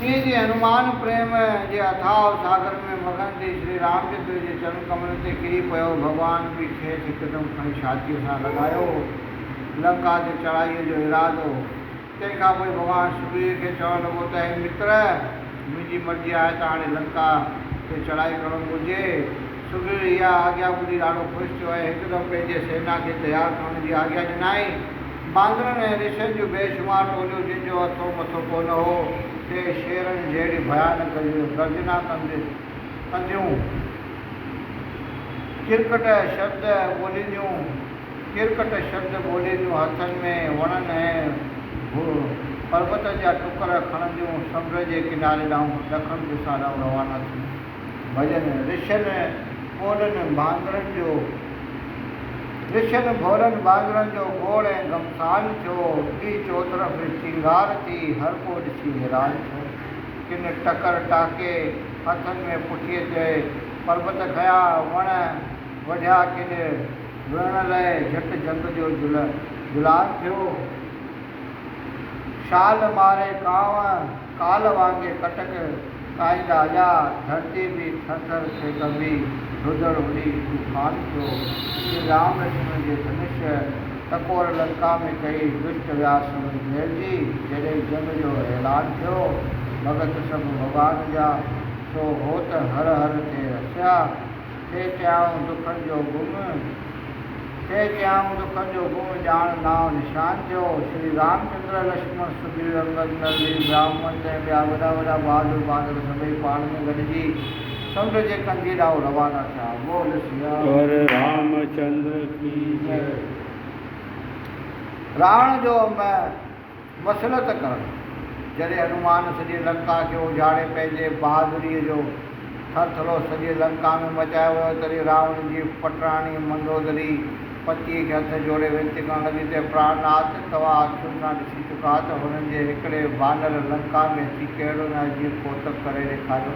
ये जी हनुमान प्रेम जे अथाह सागर में मगन थी श्री रामचंद्र जे चरण कमल ते किरी पियो। भगवान भी खेस हिकदम खणी छातीअ सां लॻायो लंका ते चढ़ाईअ जो इरादो। तंहिंखां पोइ भगवान सुग्रीव खे चवणु लॻो त हे मित्र, मुंहिंजी मर्ज़ी आहे त हाणे लंका ते चढ़ाई करणु घुरिजे। सुग्रीव इहा आज्ञा ॿुधी ॾाढो ख़ुशि थियो ऐं हिकदमि पंहिंजे सेना खे तयारु करण जी आज्ञा ॾिनाई। बांदरनि ऐं ऋषियुनि जूं बेशुमार टोलियूं जिन जो हथो मथो कोन हो ते शेरनि जहिड़ी भयानक गर्जना कंदियूं किरकट शब्द ॿोलींदियूं हथनि में वणनि ऐं पर्वतनि जा टुकर खणंदियूं समुंड जे किनारे ॾांहुं ॾखण दिशा ॾांहुं रवाना थियूं। भॼन ऋषियुनि भोरनि बांदरनि जो गोड़ ऐं घमसान थियो। ॿी चोतरफ़ चिंगार थी, हर को ॾिसी हैरान थियो। किन टकर टाके हथनि में पुठीअ ते पर्वत खया, वण वढिया, किन विढ़ण लाइ झटि जंग जो जुलान थियो। शाल मारे काल वांगे कटक काईंदा आया, धरती भी थर थे कंबी, रुदड़ उड़ी तूफान थियो। श्री राम लक्ष्मण जे धनुष टकोर लंका में कई, दुष्ट व्यास घेरजी जॾहिं जंग जो ऐलान थियो। भगत सभु भॻवान जा सो होत हर हर थे रसिया। थे चयाऊं दुखनि जो गुम ॼाण नाम निशान थियो। श्री रामचंद्र लक्ष्मण सुग्रीव अंगद नरवीर ब्राह्मण ऐं ॿिया वॾा वॾा बहादुर बांदर सभई पाण में गॾिजी समुंड जे कंढी ॾांहुं रवाना थिया। बोल सिया रामचंद्र की जय। रावण जो मसलत करणु। जॾहिं हनुमान सॼी लंका खे उजाड़े पंहिंजे बहादुरीअ जो थरथरो सॼी लंका में मचायो वियो, तॾहिं रावण जी पटराणी मंदोदरी पतीअ खे हथ जोड़े वेनती करणु लॻी त प्राणनाथ, तव्हां अखियुनि सां ॾिसी चुका त हुननि जे हिकिड़े बानर लंका में अची कहिड़ो न जीअं कोतक करे ॾेखारियो।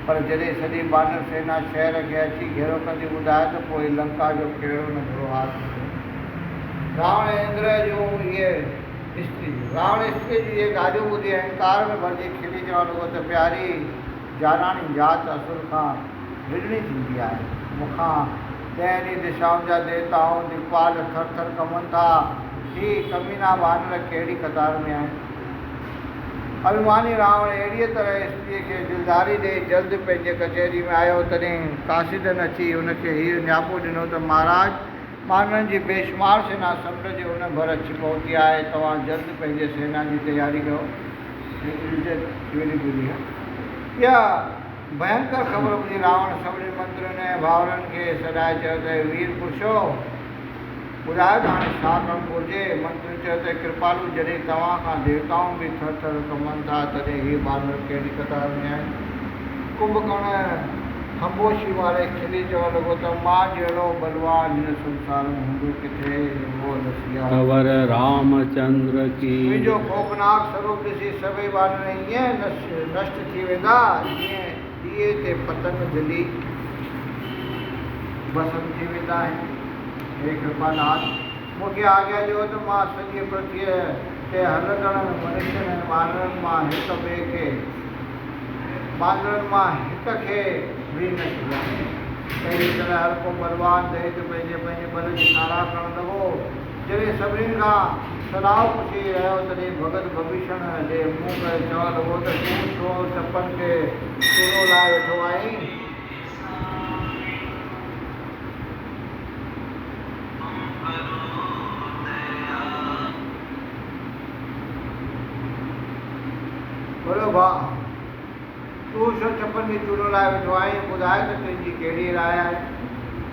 पर जॾहिं सॼी बानर सेना शहर खे अची घेरो कंदी ॿुधाए त पोइ लंका जो कहिड़ो न बुरो हाल थियो। रावण स्त्री जी इहे ॻाल्हियूं ॿुधी अहंकार में भरिजी खिली चवणु लॻो त प्यारी जानाणी जात असुर खां विढ़णी थींदी आहे। मूंखां 10 दिशाउनि जा देवताऊं दिक्पाल थर थर कमनि था। ही कमीना बानर कहिड़ी कतार में आहिनि। अभिमानी रावण अहिड़ीअ तरह स्त्रीअ खे दिलदारी ॾेई जल्द पंहिंजे कचहरी में आयो। तॾहिं कासिदन अची हुनखे हीउ नियापो ॾिनो त महाराज, बानरनि जी बेशुमार सेना समुंड जे उन भर अची पहुती आहे। तव्हां जल्द पंहिंजे सेना जी तयारी कयो। इहा भयंकर ख़बर ॿुधी रावण सभिनी मंत्रियुनि ऐं भाउरनि खे सॾाए चयो त वीर पुरुषो, ॿुधायो त हाणे छा करणु घुरिजे। मंत्री चयो त कृपालू, जॾहिं तव्हां खां देवताऊं बि थर थर कमनि था, तॾहिं हीअ बानर कहिड़ी कतार में आहिनि। कुंभकर्ण खमोशी वारे खिली चवणु लॻो त मां जहिड़ो बलवान हिन संसार में हूंदो किथे। खबर रामचंद्र की। मुंहिंजो खौफनाक स्वरूप ॾिसी सभई बानर ईअं नष्ट थी वेंदा जीअं ॾीए ते पतंग दिली बसम थी वेंदा आहिनि। हे कृपानाथ, मूंखे आज्ञा ॾियो त मां सॼी पृथ्वीअ ते हलंदड़ मनुष्यनि ऐं बानरनि मां हिक खे बि न छॾियां। अहिड़ी तरह हर को बलवान दैत पंहिंजे बल जी साराह करणु लॻो। जॾहिं सभिनीनि खां सलाह पुछी रहियो, तॾहिं भगत भविष्ण जे मुंहुं करे चवणु लॻो त तूं छो चपनि खे चूनो लाइ वेठो आहीं। बोलो भाउ, तूं छो चपनि खे चूनो लाइ वेठो आहीं, ॿुधाए त तुंहिंजी कहिड़ी राय आहे।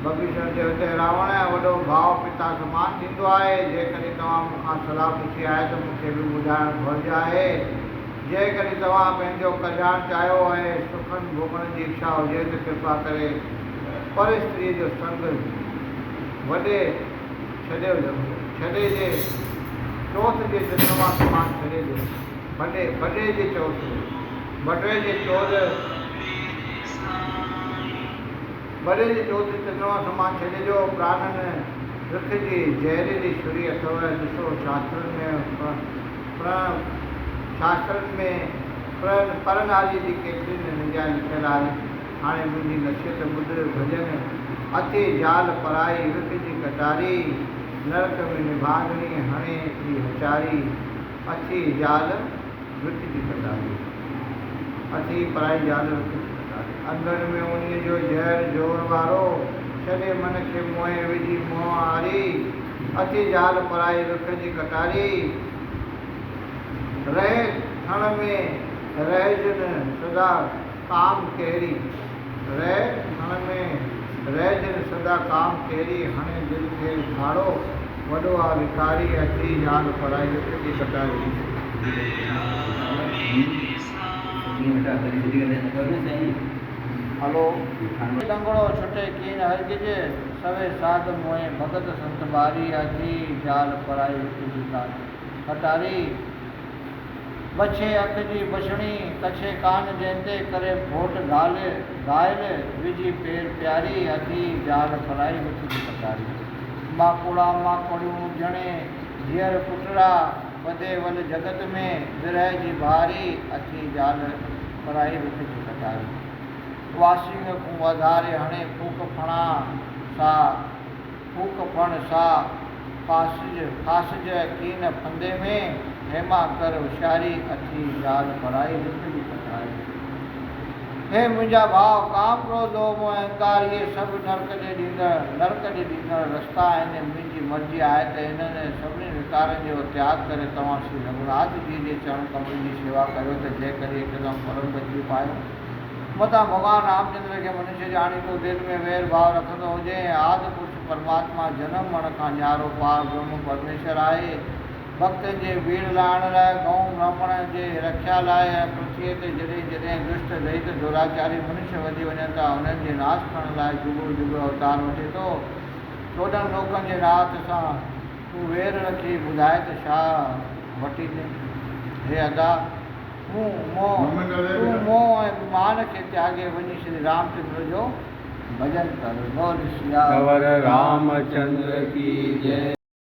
भविष्ण चयो त रावण वॾो भाउ पिता समान थींदो आहे। जेकॾहिं तव्हां मूंखां सलाह पुछी आहे त मूंखे बि ॿुधाइणु घुरिज आहे। जेकॾहिं तव्हां पंहिंजो कल्याण चाहियो ऐं सुखनि भोगण जी इच्छा हुजे त कृपा करे पर स्त्रीअ जो संग छॾे जे चौथ जे चंद्रमा समान छॾे ॾियो। भले जे चौथ चंद्रमा समान छॾे ॾियो। प्राणनि रख जी ज़हरीली छुरी अथव। ॾिसो शास्त्रनि में परनारी जी केतिरी निजा लिखियल आहे। हाणे मुंहिंजी नशियत ॿुध भॼन अथे जाल पराई विख जी कटारी नरक में निभागणी हणे हिकिड़ी हचारी अथी जाल विख जी कटारी अथी पराई जाल विख जी कटारी अंदर में उन्हीअ जो ज़हर जोर वारो छॾे मन खे मोहे विझी मोह आरी अथी जाल पराई विख जी कटारी रहे थण में रहजन सदा काम कहिड़ी रहे थण में रहजन सदा काम कहिड़ी हाणे दिलि खे खाड़ो वॾो आहे विकारी अची जाल पराई विख जी कटारी। हलो लंगड़ो छुटे कीन हरगिज सवे साध मोए भगत संत बारी अची जाल पराई विख जी कटारी बछे अख जी बछड़ी कछे कान जंहिंते करे फोट घायल विझी पेर प्यारी अथी जाल पराई विख जी कटारी माकुड़ा माकुड़ियूं ॼणे हींअर पुटड़ा वधे वल जगत में विरह जी भारी अथी जाल पराई विख जी कटारी वासिंग को वधारे हणे फूक फणा सा फूक फण सा फासिज कीन फंदे में हेमा कर होशियारी अथी जाल पराई विख जी कटारी। हे मुंहिंजा भाउ काम क्रोध मोह अहंकार इहे सभु नरक ॾे ॾींदड़ रस्ता आहिनि। मुंहिंजी मर्ज़ी आहे त हिननि सभिनी विकारनि जो त्याग करे तव्हां श्री रघुनाथ जी जे चरण कमल जी शेवा करियो त जंहिं करे हिकदमि परम गति पायो। मता भॻवान रामचंद्र खे मनुष्य ॼाणी तो दिलि में वेर भाव रखंदो हुजे आदि पुरुष परमात्मा जनम मरण खां न्यारो पार ब्रह्म परमेश्वर आहे। भक्तनि जे भीड़ लाहिण लाइ गऊं ब्राह्मण जे रक्षा लाइ ऐं पृथ्वीअ ते जॾहिं जॾहिं दुष्ट दलित दुराचारी मनुष्य वधी वञनि था उन्हनि जे नाश करण लाइ जुगो जुग अवतार वठे थो। 14 लोकनि जे नाथ सां तूं वेर रखी ॿुधाए त छा वठी ॾे। हे अदा तूं मोह ऐं गुमान खे त्यागे वञी श्री रामचंद्र जो भॼन कर। बोल सिया रामचंद्र की जय।